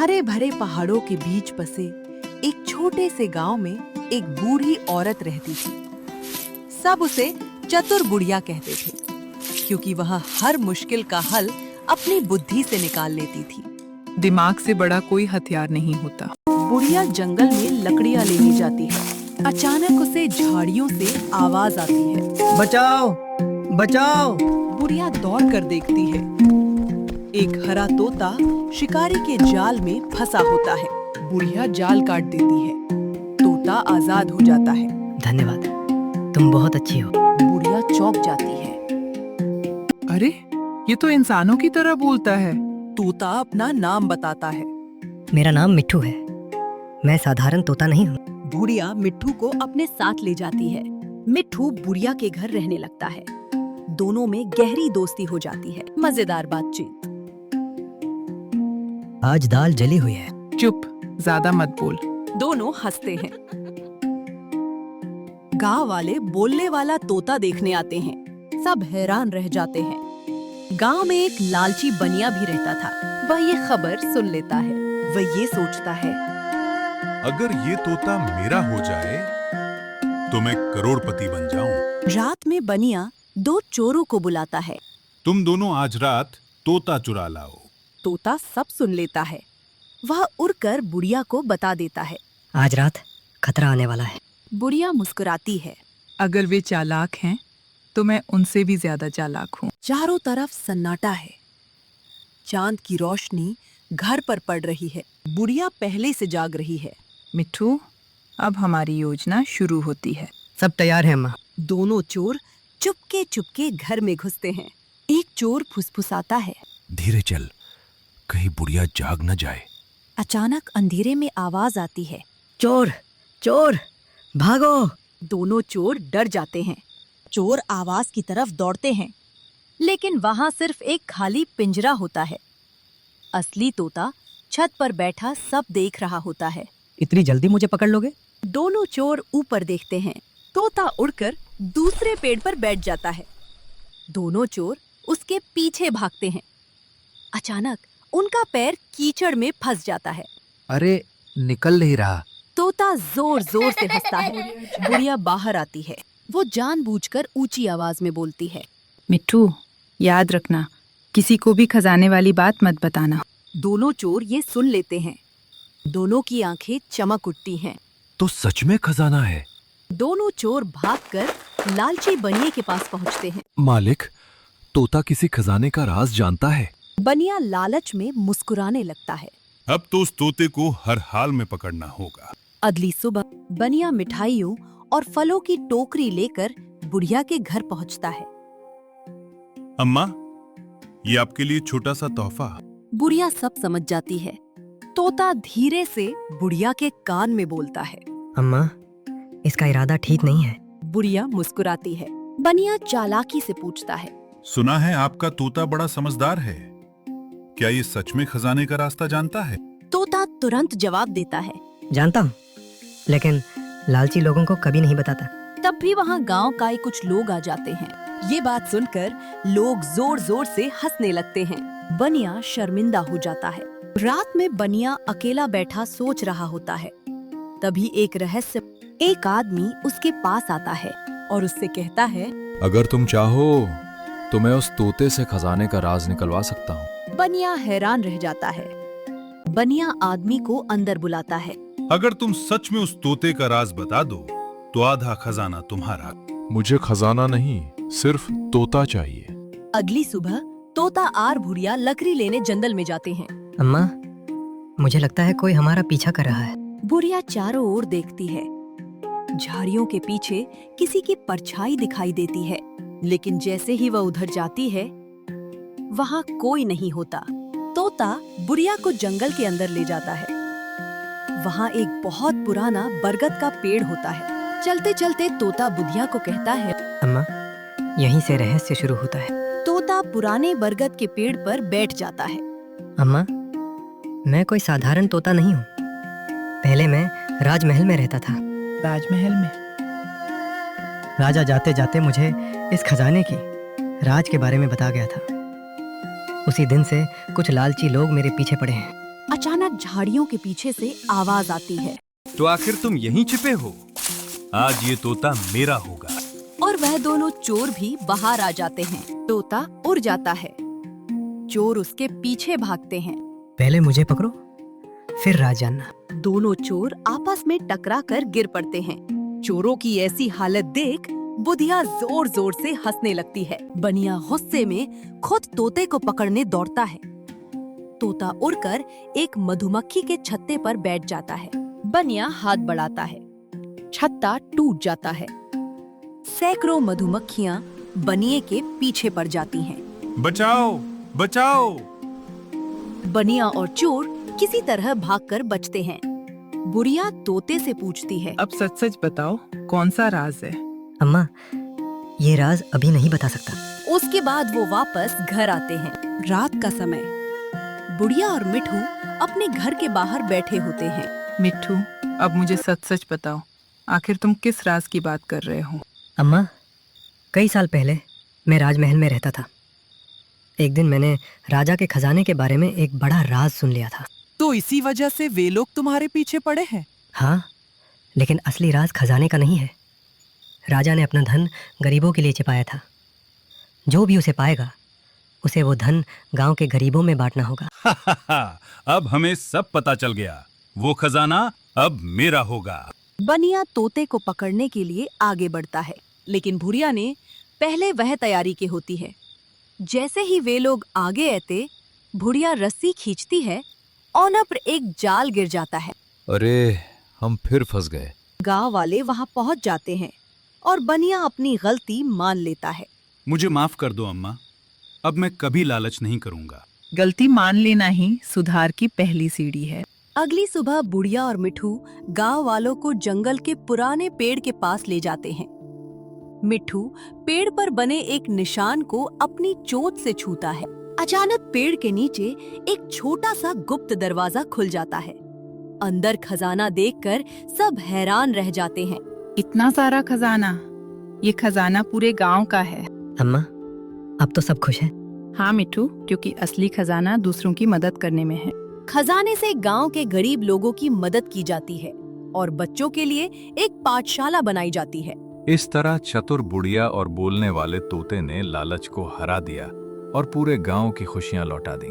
हरे भरे पहाड़ों के बीच बसे एक छोटे से गांव में एक बूढ़ी औरत रहती थी। सब उसे चतुर बुढ़िया कहते थे, क्योंकि वह हर मुश्किल का हल अपनी बुद्धि से निकाल लेती थी। दिमाग से बड़ा कोई हथियार नहीं होता। बुढ़िया जंगल में लकड़ियां लेने जाती है। अचानक उसे झाड़ियों से आवाज आती है, बचाओ बचाओ। बुढ़िया दौड़ कर देखती है। एक हरा तोता शिकारी के जाल में फंसा होता है। बुढ़िया जाल काट देती है। तोता आजाद हो जाता है। धन्यवाद, तुम बहुत अच्छी हो। बुढ़िया चौंक जाती है। अरे, ये तो इंसानों की तरह बोलता है। तोता अपना नाम बताता है। मेरा नाम मिट्ठू है। मैं साधारण तोता नहीं हूँ। बुढ़िया मिट्ठू को अपने साथ ले जाती है। मिट्ठू बुढ़िया के घर रहने लगता है। दोनों में गहरी दोस्ती हो जाती है। मजेदार बातचीत। आज दाल जली हुई है। चुप, ज्यादा मत बोल। दोनों हंसते हैं। गांव वाले बोलने वाला तोता देखने आते हैं। सब हैरान रह जाते हैं। गांव में एक लालची बनिया भी रहता था। वह ये खबर सुन लेता है। वह ये सोचता है, अगर ये तोता मेरा हो जाए तो मैं करोड़पति बन जाऊं। रात में बनिया दो चोरों को बुलाता है। तुम दोनों आज रात तोता चुरा लाओ। तोता सब सुन लेता है। वह उड़कर बुढ़िया को बता देता है। आज रात खतरा आने वाला है। बुढ़िया मुस्कुराती है। अगर वे चालाक हैं, तो मैं उनसे भी ज्यादा चालाक हूँ। चारों तरफ सन्नाटा है। चांद की रोशनी घर पर पड़ रही है। बुढ़िया पहले से जाग रही है। मिट्ठू, अब हमारी योजना शुरू होती है। सब तैयार है अम्मा। दोनों चोर चुपके चुपके घर में घुसते हैं। एक चोर फुसफुसाता है, धीरे चल, कहीं बुढ़िया जाग न जाए। अचानक अंधेरे में आवाज आती है, चोर चोर भागो। दोनों चोर डर जाते हैं। चोर आवाज की तरफ दौड़ते हैं, लेकिन वहां सिर्फ एक खाली पिंजरा होता है। असली तोता छत पर बैठा सब देख रहा होता है। इतनी जल्दी मुझे पकड़ लोगे? दोनों चोर ऊपर देखते हैं। तोता उड़कर दूसरे पेड़ पर बैठ जाता है। दोनों चोर उसके पीछे भागते हैं। अचानक उनका पैर कीचड़ में फंस जाता है। अरे, निकल नहीं रहा। तोता जोर जोर से हंसता है। बुढ़िया बाहर आती है। वो जानबूझकर ऊंची आवाज में बोलती है, मिट्ठू, याद रखना, किसी को भी खजाने वाली बात मत बताना। दोनों चोर ये सुन लेते हैं। दोनों की आंखें चमक उठती हैं। तो सच में खजाना है। दोनों चोर भागकर लालची बनिए के पास पहुंचते हैं। मालिक, तोता किसी खजाने का राज जानता है। बनिया लालच में मुस्कुराने लगता है। अब तो उस तोते को हर हाल में पकड़ना होगा। अगली सुबह बनिया मिठाइयों और फलों की टोकरी लेकर बुढ़िया के घर पहुंचता है। अम्मा, ये आपके लिए छोटा सा तोहफा। बुढ़िया सब समझ जाती है। तोता धीरे से बुढ़िया के कान में बोलता है, अम्मा, इसका इरादा ठीक नहीं है। बुढ़िया मुस्कुराती है। बनिया चालाकी से पूछता है, सुना है आपका तोता बड़ा समझदार है। क्या ये सच में खजाने का रास्ता जानता है? तोता तुरंत जवाब देता है। जानता हूँ, लेकिन लालची लोगों को कभी नहीं बताता। तब भी वहाँ गांव का ही कुछ लोग आ जाते हैं। ये बात सुनकर लोग जोर जोर से हंसने लगते हैं। बनिया शर्मिंदा हो जाता है। रात में बनिया अकेला बैठा सोच रहा होता है। तभी एक आदमी उसके पास आता है और उससे कहता है, अगर तुम चाहो तो मैं उस तोते से खजाने का राज निकलवा सकता हूँ। बनिया हैरान रह जाता है। बनिया आदमी को अंदर बुलाता है। अगर तुम सच में उस तोते का राज बता दो तो आधा खजाना तुम्हारा। मुझे खजाना नहीं, सिर्फ तोता चाहिए। अगली सुबह तोता और बुढ़िया लकड़ी लेने जंगल में जाते हैं। अम्मा, मुझे लगता है कोई हमारा पीछा कर रहा है। बुढ़िया चारों ओर देखती है। झाड़ियों के पीछे किसी की परछाई दिखाई देती है, लेकिन जैसे ही वह उधर जाती है, वहाँ कोई नहीं होता। तोता बुढ़िया को जंगल के अंदर ले जाता है। वहाँ एक बहुत पुराना बरगद का पेड़ होता है। चलते चलते तोता बुढ़िया को कहता है, अम्मा, यहीं से रहस्य शुरू होता है। तोता पुराने बरगद के पेड़ पर बैठ जाता है। अम्मा, मैं कोई साधारण तोता नहीं हूँ। पहले मैं राजमहल में रहता था। राजमहल में? राजा जाते जाते मुझे इस खजाने की राज के बारे में बता गया था। उसी दिन से कुछ लालची लोग मेरे पीछे पड़े हैं। अचानक झाड़ियों के पीछे से आवाज आती है तो आखिर तुम यहीं छिपे हो? आज ये तोता मेरा होगा। और वह दोनों चोर भी बाहर आ जाते हैं। तोता उड़ जाता है। चोर उसके पीछे भागते हैं। पहले मुझे पकड़ो, फिर राज जानना। दोनों चोर आपस में टकरा कर गिर पड़ते हैं। चोरों की ऐसी हालत देख बुधिया जोर जोर से हंसने लगती है। बनिया गुस्से में खुद तोते को पकड़ने दौड़ता है। तोता उड़कर एक मधुमक्खी के छत्ते पर बैठ जाता है। बनिया हाथ बढ़ाता है। छत्ता टूट जाता है। सैकड़ों मधुमक्खियां बनिए के पीछे पड़ जाती हैं। बचाओ बचाओ। बनिया और चोर किसी तरह भागकर बचते हैं। बुढ़िया तोते से पूछती है, अब सच सच बताओ, कौन सा राज है? अम्मा, ये राज अभी नहीं बता सकता। उसके बाद वो वापस घर आते हैं। रात का समय। बुढ़िया और मिठू अपने घर के बाहर बैठे होते हैं। मिट्ठू, अब मुझे सच सच बताओ, आखिर तुम किस राज की बात कर रहे हो? अम्मा, कई साल पहले मैं राजमहल में रहता था। एक दिन मैंने राजा के खजाने के बारे में एक बड़ा राज सुन लिया था। तो इसी वजह से वे लोग तुम्हारे पीछे पड़े हैं? हाँ, लेकिन असली राज खजाने का नहीं है। राजा ने अपना धन गरीबों के लिए छिपाया था। जो भी उसे पाएगा, उसे वो धन गांव के गरीबों में बांटना होगा। अब हमें सब पता चल गया। वो खजाना अब मेरा होगा। बनिया तोते को पकड़ने के लिए आगे बढ़ता है, लेकिन भुरिया ने पहले वह तैयारी की होती है। जैसे ही वे लोग आगे आते, भुरिया रस्सी खींचती है और नप्र एक जाल गिर जाता है। अरे, हम फिर फंस गए। गांव वाले वहां पहुंच जाते हैं और बनिया अपनी गलती मान लेता है। मुझे माफ कर दो अम्मा, अब मैं कभी लालच नहीं करूंगा। गलती मान लेना ही सुधार की पहली सीढ़ी है। अगली सुबह बुढ़िया और मिठू गांव वालों को जंगल के पुराने पेड़ के पास ले जाते हैं। मिठू पेड़ पर बने एक निशान को अपनी चोट से छूता है। अचानक पेड़ के नीचे एक छोटा सा गुप्त दरवाजा खुल जाता है। अंदर खजाना देखकर सब हैरान रह जाते हैं। इतना सारा खजाना? ये खजाना पूरे गांव का है। अम्मा, अब तो सब खुश हैं। हाँ मिट्ठू, क्योंकि असली खजाना दूसरों की मदद करने में है। खजाने से गांव के गरीब लोगों की मदद की जाती है और बच्चों के लिए एक पाठशाला बनाई जाती है। इस तरह चतुर बुढ़िया और बोलने वाले तोते ने लालच को हरा दिया और पूरे गांव की खुशियां लौटा दी।